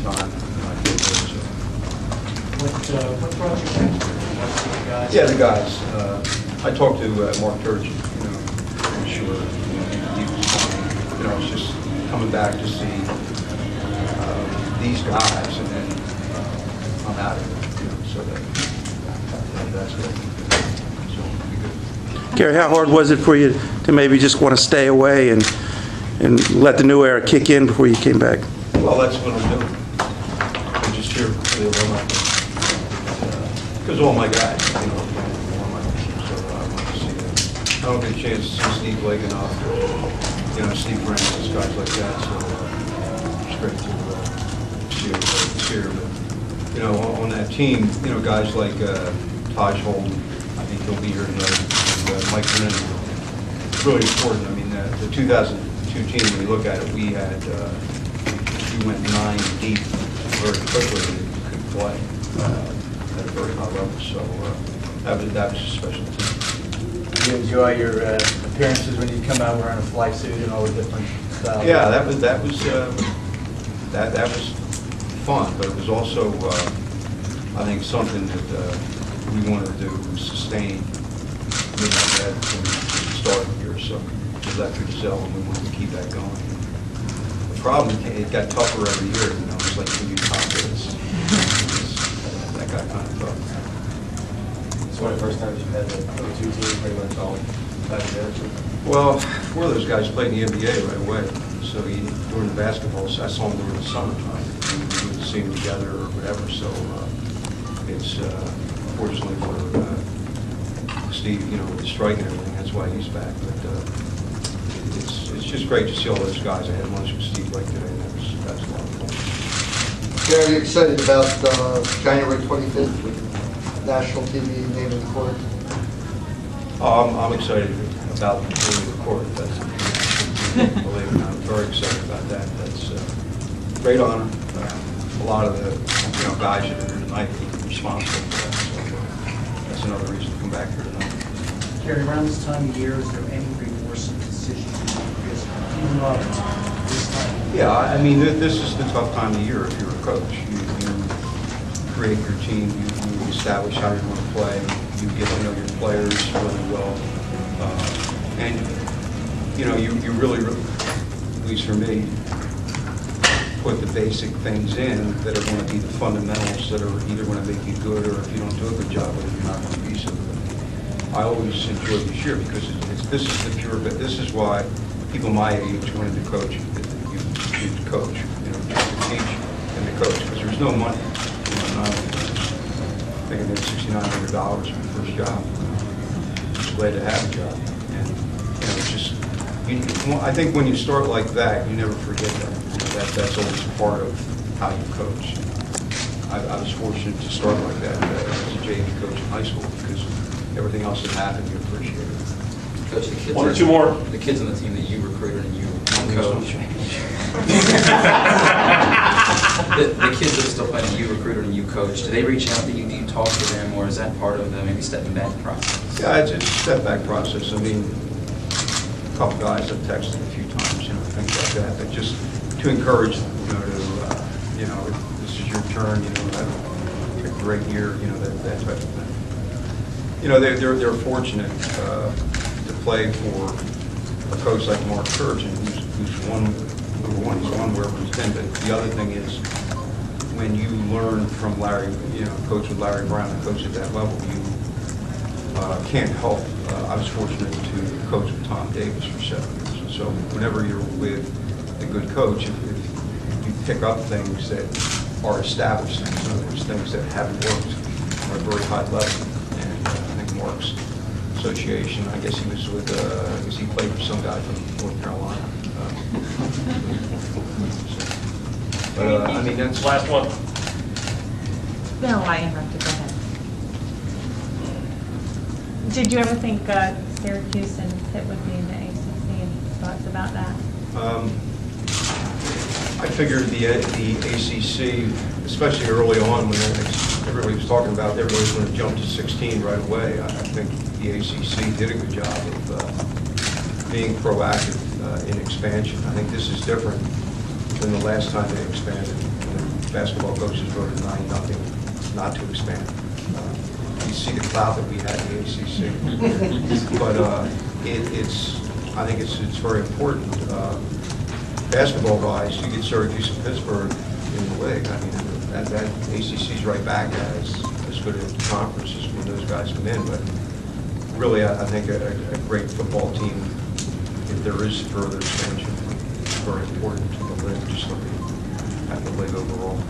time. What brought you back here? What's the guys? Yeah, the guys. I talked to Mark Turgeon, I'm sure he was fine. It's just coming back to see these guys, and then I'm out of it, so that's good. So it'll be good. Gary, how hard was it for you to maybe just want to stay away and let the new era kick in before you came back? Well, that's what I'm doing. I'm just here for the alumni. Because all my guys, all my teams, so I want to see them. I don't get a chance to see Steve Blake enough, Steve Francis, guys like that, so it's great to see everybody here. But, on that team, guys like Taj Holden, I think he'll be here tonight, and Mike Brennan. It's really important. I mean, the 2002 team, when you look at it, we went 9 deep very quickly and could play at a very high level. So that was a special team. Do you enjoy your appearances when you come out wearing a fly suit and all the different styles? Yeah, that was fun, but it was also I think something that we wanted to sustain. When we started here, so we left here to sell, and we wanted to keep that going. The problem, it got tougher every year. It's like when you top this, that got kind of tough. It's one of the first times you've had the two teams pretty much all back together. Well, 4 of those guys played in the NBA right away. So during the basketball, I saw them during the summertime. We would see them together or whatever. So it's fortunately for Steve, with the strike and everything, that's why he's back. But it's just great to see all those guys. I had lunch with Steve Blake today, and that's a lot of fun. Gary, are you excited about January 25th with national TV naming the court? I'm excited about naming the court. That's believe it or not, I'm very excited about that. That's a great honor. A lot of the guys that are here tonight are responsible for that. So that's another reason to come back here tonight. Gary, around this time of year, is there any remorse in decisions because you love it this time? Yeah, I mean, this is the tough time of year if you're a coach. You create your team, you establish how you want to play, you get to know your players really well, and you really, at least for me, put the basic things in that are going to be the fundamentals that are either going to make you good, or if you don't do a good job, you're not going to be so good. I always enjoy this year because this is the pure, but this is why people my age wanted to coach. You coach, just to teach and to coach, because there's no money. I think I made $6,900 for the first job. Just glad to have a job, and it's just. I think when you start like that, you never forget that. That's always part of how you coach. I was fortunate to start like that as a JV coach in high school because everything else that happened, you appreciate it. Coach, the kids. One or two more. The kids on the team that you recruited and you coach. The kids that are still playing that you recruited and you coach, do they reach out to you? Do you talk to them, or is that part of the maybe stepping back process? Yeah, it's a step back process. I mean, a couple guys I've texted a few times, things like that. But just to encourage them, this is your turn. Have a great year. That type of thing. They're fortunate to play for a coach like Mark Turgeon, who's won. Number one, he's won wherever he's been. But the other thing is, when you learn from Larry, coach with Larry Brown and coach at that level, you can't help. I was fortunate to coach with Tom Davis for 7 years. And so whenever you're with a good coach, if you pick up things that are established things, in other words, things that haven't worked on a very high level. And I think Mark's association, I guess he was with, he played for some guy from North Carolina. But I mean, that's Last one. No, I interrupted. Go ahead. Did you ever think Syracuse and Pitt would be in the ACC? Any thoughts about that? I figured the ACC, especially early on when everybody was talking about everybody was going to jump to 16 right away. I think the ACC did a good job of being proactive in expansion. I think this is different than the last time they expanded. basketball coaches voted 9-0 not to expand. You see the clout that we had in the ACC. But I think it's very important. Basketball-wise, you get Syracuse and Pittsburgh in the league. I mean, that ACC's right back as good a conference as when those guys come in. But really, I think a great football team, if there is further expansion, is very important to the league, just looking at the league overall.